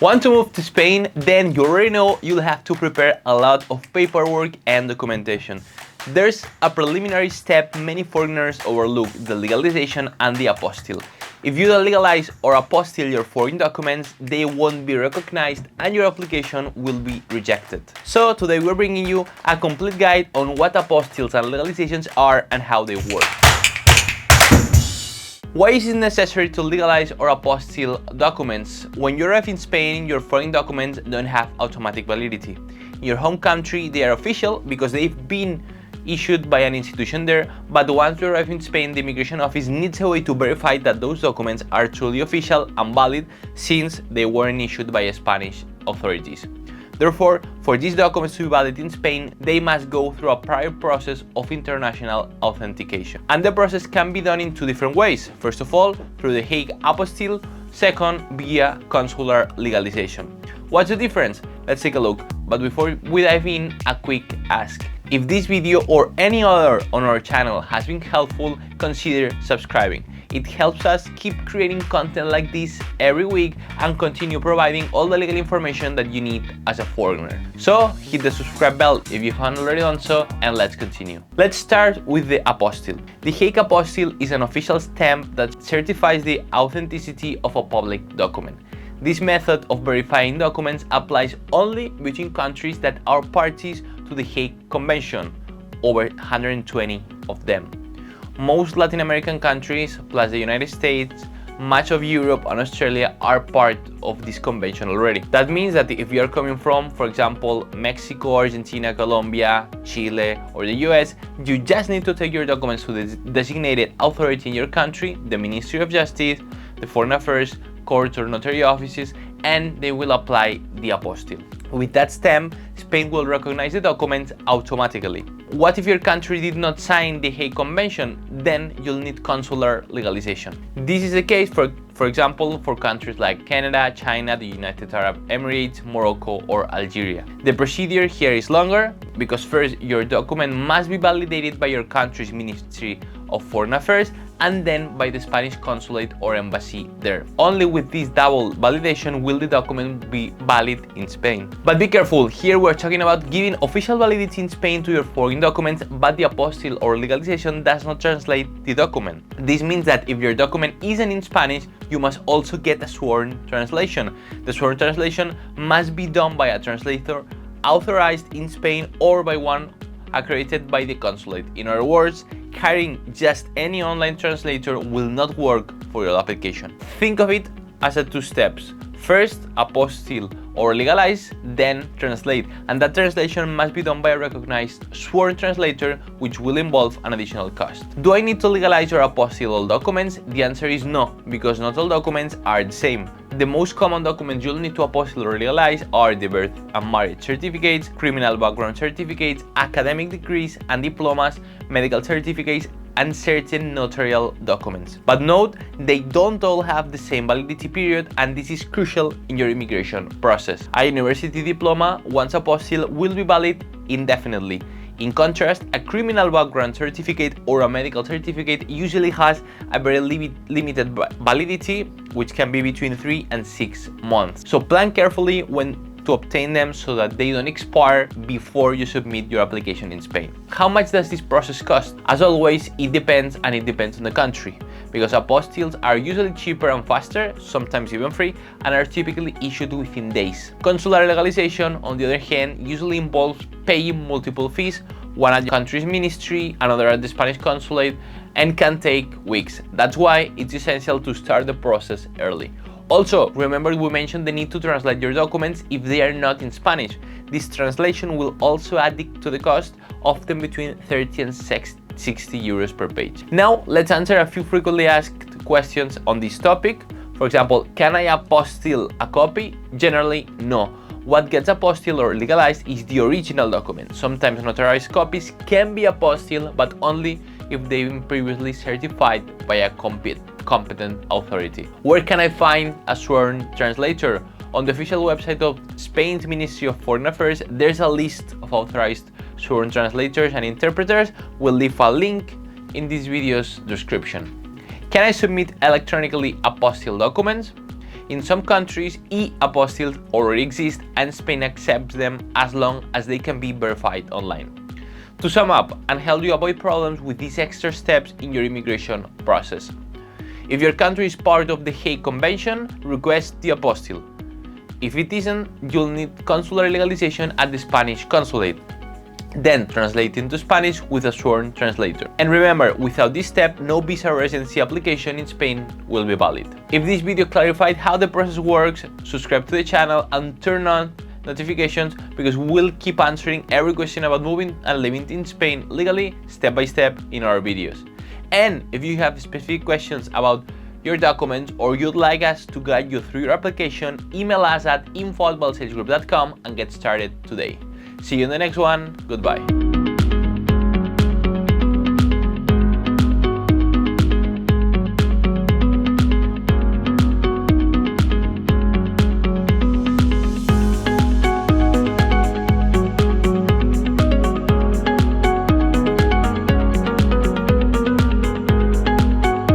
Want to move to Spain? Then you already know you'll have to prepare a lot of paperwork and documentation. There's a preliminary step many foreigners overlook: the legalization and the apostille. If you don't legalize or apostille your foreign documents, they won't be recognized and your application will be rejected. So today we're bringing you a complete guide on what apostilles and legalizations are and how they work. Why is it necessary to legalize or apostille documents? When you arrive in Spain, your foreign documents don't have automatic validity. In your home country, they are official because they've been issued by an institution there, but once you arrive in Spain, the immigration office needs a way to verify that those documents are truly official and valid since they weren't issued by Spanish authorities. Therefore, for these documents to be valid in Spain, they must go through a prior process of international authentication. And the process can be done in two different ways. First of all, through the Hague Apostille, second, via consular legalization. What's the difference? Let's take a look. But before we dive in, a quick ask. If this video or any other on our channel has been helpful, consider subscribing. It helps us keep creating content like this every week and continue providing all the legal information that you need as a foreigner. So hit the subscribe bell if you haven't already done so, and let's continue. Let's start with the apostille. The Hague Apostille is an official stamp that certifies the authenticity of a public document. This method of verifying documents applies only between countries that are parties to the Hague Convention, over 120 of them. Most Latin American countries, plus the United States, much of Europe and Australia are part of this convention already. That means that if you are coming from, for example, Mexico, Argentina, Colombia, Chile, or the US, you just need to take your documents to the designated authority in your country, the Ministry of Justice, the Foreign Affairs, courts or notary offices, and they will apply the apostille. With that stamp, Spain will recognize the documents automatically. What if your country did not sign the Hague Convention? Then you'll need consular legalization. This is the case, for example, for countries like Canada, China, the United Arab Emirates, Morocco, or Algeria. The procedure here is longer because first your document must be validated by your country's Ministry of Foreign Affairs and then by the Spanish consulate or embassy there. Only with this double validation will the document be valid in Spain. But be careful, here we're talking about giving official validity in Spain to your foreign documents, but the apostille or legalization does not translate the document. This means that if your document isn't in Spanish, you must also get a sworn translation. The sworn translation must be done by a translator authorized in Spain or by one accredited by the consulate. In other words, hiring just any online translator will not work for your application. Think of it as two steps. First, apostille or legalize, then translate, and that translation must be done by a recognized sworn translator, which will involve an additional cost. Do I need to legalize or apostille all documents? The answer is no, because not all documents are the same. The most common documents you'll need to apostille or legalize are the birth and marriage certificates, criminal background certificates, academic degrees and diplomas, medical certificates, and certain notarial documents. But note, they don't all have the same validity period, and this is crucial in your immigration process. A university diploma, once apostilled, will be valid indefinitely. In contrast, a criminal background certificate or a medical certificate usually has a very limited validity, which can be between 3 and 6 months. So plan carefully when to obtain them so that they don't expire before you submit your application in Spain. How much does this process cost? As always, it depends on the country, because apostilles are usually cheaper and faster, sometimes even free, and are typically issued within days. Consular legalization, on the other hand, usually involves paying multiple fees, one at the country's ministry, another at the Spanish consulate, and can take weeks. That's why it's essential to start the process early. Also, remember we mentioned the need to translate your documents if they are not in Spanish. This translation will also add to the cost, often between 30 and 60 euros per page. Now, let's answer a few frequently asked questions on this topic. For example, can I apostille a copy? Generally, no. What gets apostilled or legalized is the original document. Sometimes notarized copies can be apostilled, but only if they've been previously certified by a competent authority. Where can I find a sworn translator? On the official website of Spain's Ministry of Foreign Affairs, there's a list of authorized sworn translators and interpreters. We'll leave a link in this video's description. Can I submit electronically apostilled documents? In some countries, e-apostilled already exist and Spain accepts them as long as they can be verified online. To sum up and help you avoid problems with these extra steps in your immigration process, if your country is part of the Hague Convention, request the apostille. If it isn't, you'll need consular legalization at the Spanish consulate. Then translate into Spanish with a sworn translator. And remember, without this step, no visa residency application in Spain will be valid. If this video clarified how the process works, subscribe to the channel and turn on notifications, because we'll keep answering every question about moving and living in Spain legally, step by step, in our videos. And if you have specific questions about your documents or you'd like us to guide you through your application, email us at info@legalizationgroup.com and get started today. See you in the next one. Goodbye.